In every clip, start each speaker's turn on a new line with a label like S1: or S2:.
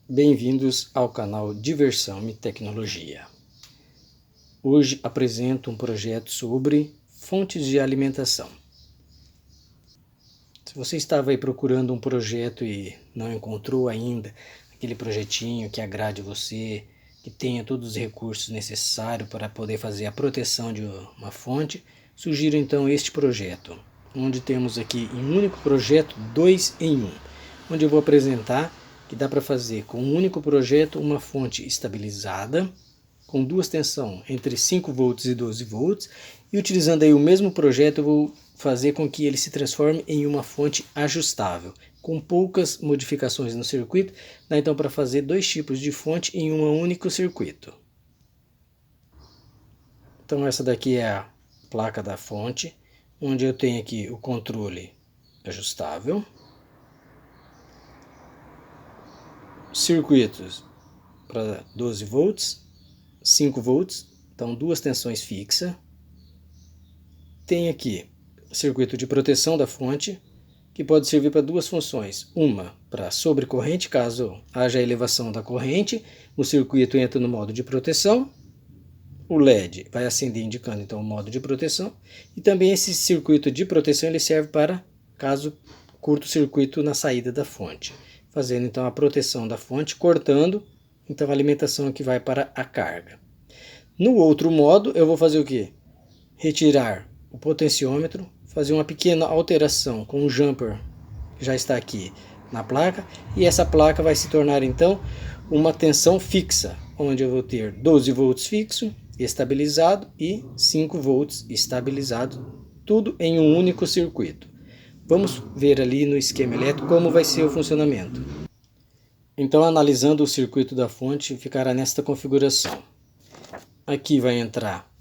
S1: Bem-vindos ao canal Diversão e Tecnologia. Hoje apresento um projeto sobre fontes de alimentação. Se você estava aí procurando um projeto e não encontrou ainda aquele projetinho que agrade você, que tenha todos os recursos necessários para poder fazer a proteção de uma fonte, sugiro então este projeto, onde temos aqui em um único projeto 2 em 1, onde eu vou apresentar que dá para fazer com um único projeto uma fonte estabilizada, com duas tensões entre 5 volts e 12 volts, e utilizando aí o mesmo projeto eu vou fazer com que ele se transforme em uma fonte ajustável, com poucas modificações no circuito, dá então para fazer dois tipos de fonte em um único circuito. Então essa daqui é a placa da fonte, onde eu tenho aqui o controle ajustável, circuitos para 12 volts, 5 volts, então duas tensões fixas. Tem aqui circuito de proteção da fonte, que pode servir para duas funções. Uma para sobrecorrente, caso haja elevação da corrente, o circuito entra no modo de proteção. O LED vai acender indicando então o modo de proteção. E também esse circuito de proteção ele serve para caso curto-circuito na saída da fonte, fazendo então a proteção da fonte, cortando então a alimentação que vai para a carga. No outro modo eu vou fazer o quê? Retirar o potenciômetro, fazer uma pequena alteração com o jumper que já está aqui na placa, e essa placa vai se tornar então uma tensão fixa, onde eu vou ter 12 volts fixo, estabilizado, e 5 volts estabilizado, tudo em um único circuito. Vamos ver ali no esquema elétrico como vai ser o funcionamento. Então, analisando o circuito da fonte, ficará nesta configuração. Aqui vai entrar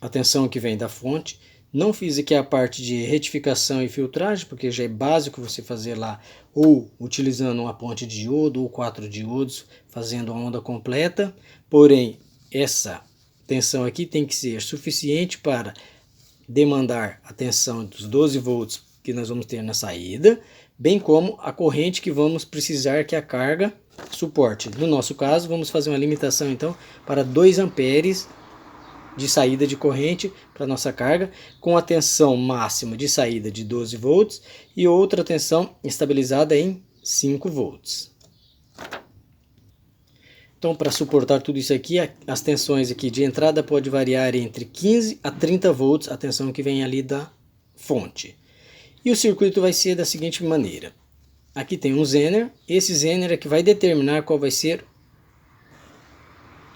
S1: a tensão que vem da fonte. Não fiz aqui a parte de retificação e filtragem, porque já é básico você fazer lá, ou utilizando uma ponte de diodo ou 4 diodos, fazendo a onda completa. Porém, essa tensão aqui tem que ser suficiente para demandar a tensão dos 12 volts que nós vamos ter na saída, bem como a corrente que vamos precisar que a carga suporte. No nosso caso, vamos fazer uma limitação então para 2 amperes de saída de corrente para nossa carga, com a tensão máxima de saída de 12 volts e outra tensão estabilizada em 5 volts. Então, para suportar tudo isso aqui, as tensões aqui de entrada pode variar entre 15 a 30 volts, a tensão que vem ali da fonte. E o circuito vai ser da seguinte maneira. Aqui tem um zener, esse zener é que vai determinar qual vai ser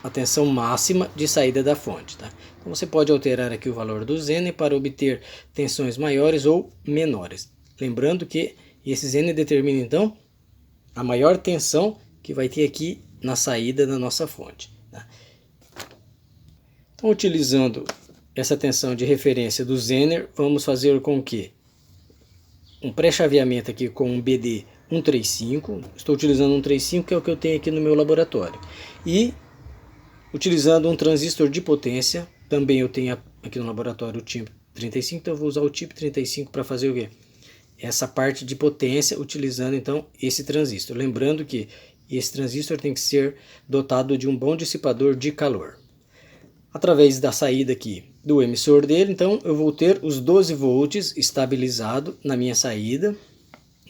S1: a tensão máxima de saída da fonte. Tá? Então você pode alterar aqui o valor do zener para obter tensões maiores ou menores. Lembrando que esse zener determina então a maior tensão que vai ter aqui na saída da nossa fonte. Tá? Então, utilizando essa tensão de referência do zener, vamos fazer com que um pré-chaveamento aqui com um BD 135, estou utilizando um 135 que é o que eu tenho aqui no meu laboratório, e utilizando um transistor de potência, também eu tenho aqui no laboratório o tipo 35, então eu vou usar o tipo 35 para fazer o quê? Essa parte de potência, utilizando então esse transistor. Lembrando que esse transistor tem que ser dotado de um bom dissipador de calor. Através da saída aqui do emissor dele, então eu vou ter os 12 volts estabilizado na minha saída,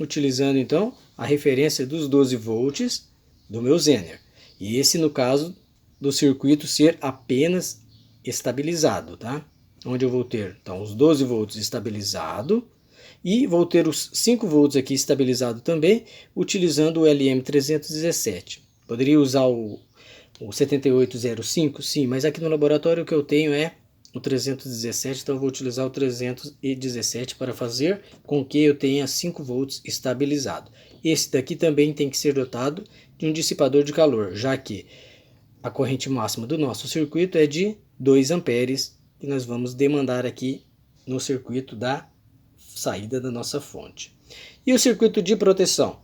S1: utilizando então a referência dos 12 volts do meu zener. E esse no caso do circuito ser apenas estabilizado, tá? Onde eu vou ter então os 12 volts estabilizado e vou ter os 5 volts aqui estabilizado também, utilizando o LM317. Poderia usar o 7805, sim, mas aqui no laboratório o que eu tenho é o 317, então eu vou utilizar o 317 para fazer com que eu tenha 5 volts estabilizado. Esse daqui também tem que ser dotado de um dissipador de calor, já que a corrente máxima do nosso circuito é de 2 amperes, que nós vamos demandar aqui no circuito da saída da nossa fonte. E o circuito de proteção?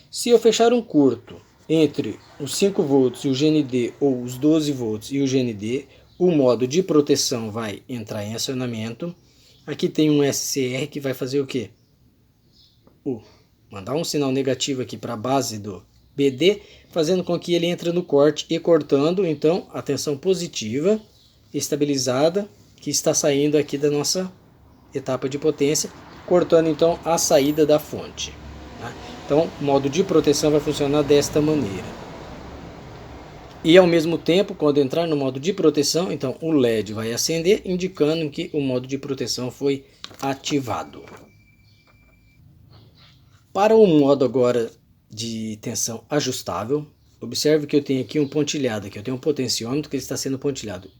S1: Se eu fechar um curto entre os 5 volts e o GND, ou os 12 volts e o GND, o modo de proteção vai entrar em acionamento. Aqui tem um SCR que vai fazer o quê? Mandar um sinal negativo aqui para a base do BD, fazendo com que ele entre no corte e cortando, então, a tensão positiva estabilizada que está saindo aqui da nossa etapa de potência, cortando então a saída da fonte. Tá? Então, o modo de proteção vai funcionar desta maneira. E ao mesmo tempo, quando entrar no modo de proteção, então o LED vai acender, indicando que o modo de proteção foi ativado. Para o modo agora de tensão ajustável, observe que eu tenho aqui um pontilhado, aqui eu tenho um potenciômetro que está sendo pontilhado.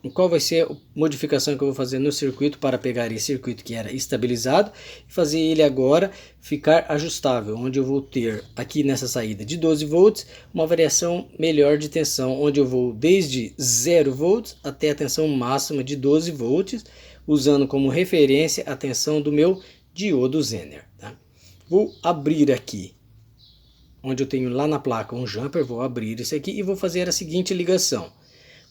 S1: E qual vai ser a modificação que eu vou fazer no circuito para pegar esse circuito que era estabilizado e fazer ele agora ficar ajustável, onde eu vou ter aqui nessa saída de 12 volts uma variação melhor de tensão, onde eu vou desde 0 volts até a tensão máxima de 12 volts, usando como referência a tensão do meu diodo Zener. Tá? Vou abrir aqui, onde eu tenho lá na placa um jumper, vou abrir esse aqui e vou fazer a seguinte ligação.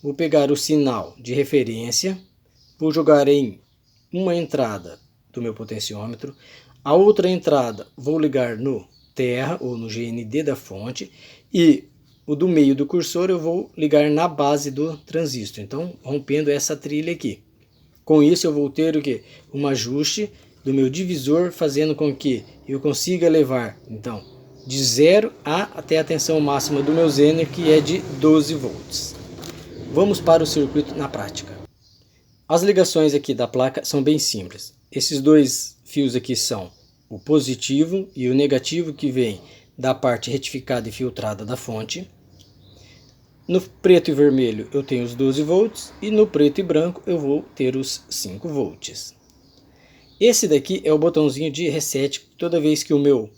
S1: Vou pegar o sinal de referência, vou jogar em uma entrada do meu potenciômetro, a outra entrada vou ligar no terra ou no GND da fonte e o do meio do cursor eu vou ligar na base do transistor, então rompendo essa trilha aqui. Com isso eu vou ter o quê? Um ajuste do meu divisor, fazendo com que eu consiga levar então de 0 até a tensão máxima do meu Zener, que é de 12 volts. Vamos para o circuito na prática. As ligações aqui da placa são bem simples. Esses dois fios aqui são o positivo e o negativo, que vem da parte retificada e filtrada da fonte. No preto e vermelho eu tenho os 12 volts e no preto e branco eu vou ter os 5 volts. Esse daqui é o botãozinho de reset. Toda vez que o meu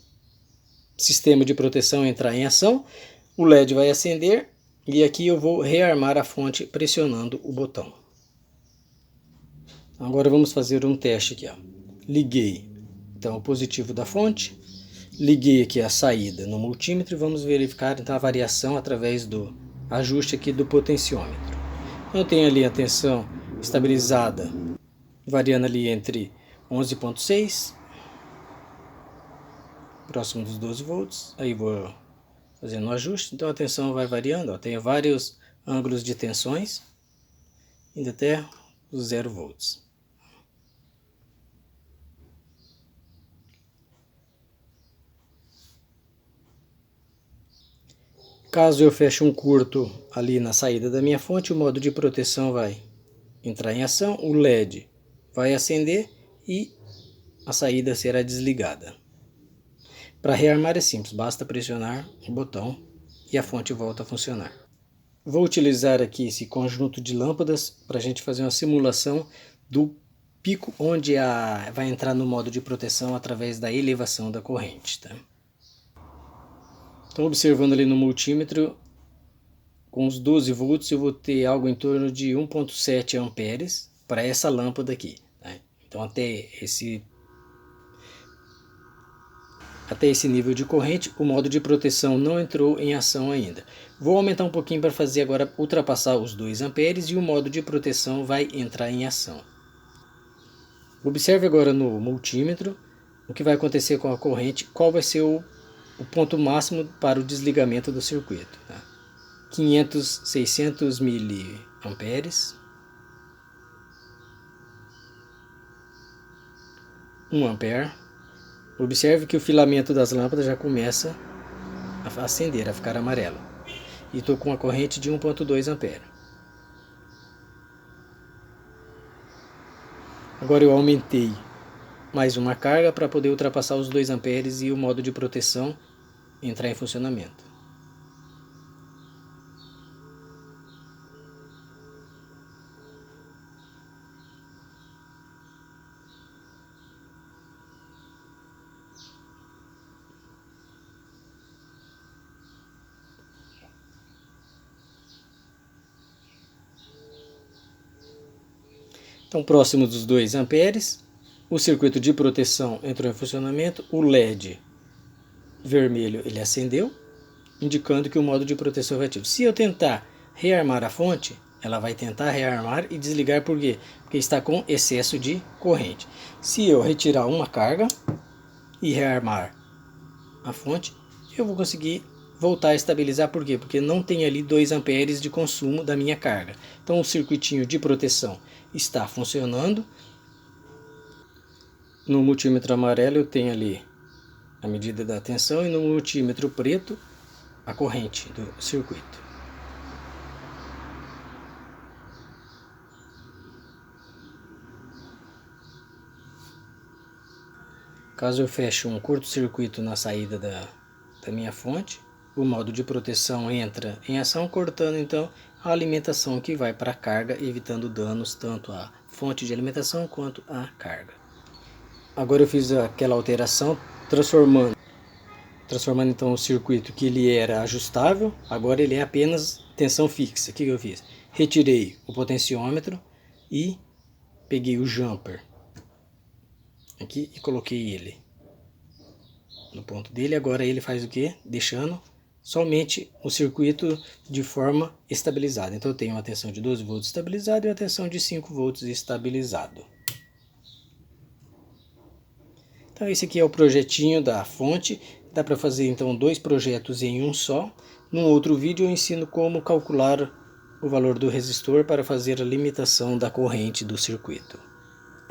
S1: sistema de proteção entrar em ação, o LED vai acender. E aqui eu vou rearmar a fonte pressionando o botão. Agora vamos fazer um teste aqui. Ó. Liguei então o positivo da fonte. Liguei aqui a saída no multímetro e vamos verificar então a variação através do ajuste aqui do potenciômetro. Eu tenho ali a tensão estabilizada, variando ali entre 11,6, próximo dos 12 volts. Aí vou fazendo o ajuste, então a tensão vai variando, ó. Tem vários ângulos de tensões, indo até os 0 volts. Caso eu feche um curto ali na saída da minha fonte, o modo de proteção vai entrar em ação, o LED vai acender e a saída será desligada. Para rearmar é simples, basta pressionar o botão e a fonte volta a funcionar. Vou utilizar aqui esse conjunto de lâmpadas para a gente fazer uma simulação do pico onde vai entrar no modo de proteção através da elevação da corrente. Tá? Então, observando ali no multímetro, com os 12 volts eu vou ter algo em torno de 1,7 amperes para essa lâmpada aqui. Tá? Então até esse nível de corrente, o modo de proteção não entrou em ação ainda. Vou aumentar um pouquinho para fazer agora ultrapassar os 2 amperes e o modo de proteção vai entrar em ação. Observe agora no multímetro o que vai acontecer com a corrente, qual vai ser o ponto máximo para o desligamento do circuito. Tá? 600 miliamperes, 1 ampere. Observe que o filamento das lâmpadas já começa a acender, a ficar amarelo. E estou com uma corrente de 1,2 ampere. Agora eu aumentei mais uma carga para poder ultrapassar os 2 amperes e o modo de proteção entrar em funcionamento. Então, próximo dos 2 amperes, o circuito de proteção entrou em funcionamento, o LED vermelho ele acendeu, indicando que o modo de proteção foi ativo. Se eu tentar rearmar a fonte, ela vai tentar rearmar e desligar, por quê? Porque está com excesso de corrente. Se eu retirar uma carga e rearmar a fonte, eu vou conseguir voltar a estabilizar. Por quê? Porque não tem ali 2 amperes de consumo da minha carga. Então o circuitinho de proteção está funcionando. No multímetro amarelo eu tenho ali a medida da tensão e no multímetro preto a corrente do circuito. Caso eu feche um curto-circuito na saída da minha fonte, o modo de proteção entra em ação, cortando então a alimentação que vai para a carga, evitando danos tanto à fonte de alimentação quanto à carga. Agora eu fiz aquela alteração, transformando então o circuito que ele era ajustável, agora ele é apenas tensão fixa. O que eu fiz? Retirei o potenciômetro e peguei o jumper aqui e coloquei ele no ponto dele. Agora ele faz o que? Deixando somente o circuito de forma estabilizada. Então eu tenho uma tensão de 12 volts estabilizado e uma tensão de 5 volts estabilizado. Então esse aqui é o projetinho da fonte. Dá para fazer então 2 projetos em um só. Num outro vídeo eu ensino como calcular o valor do resistor para fazer a limitação da corrente do circuito.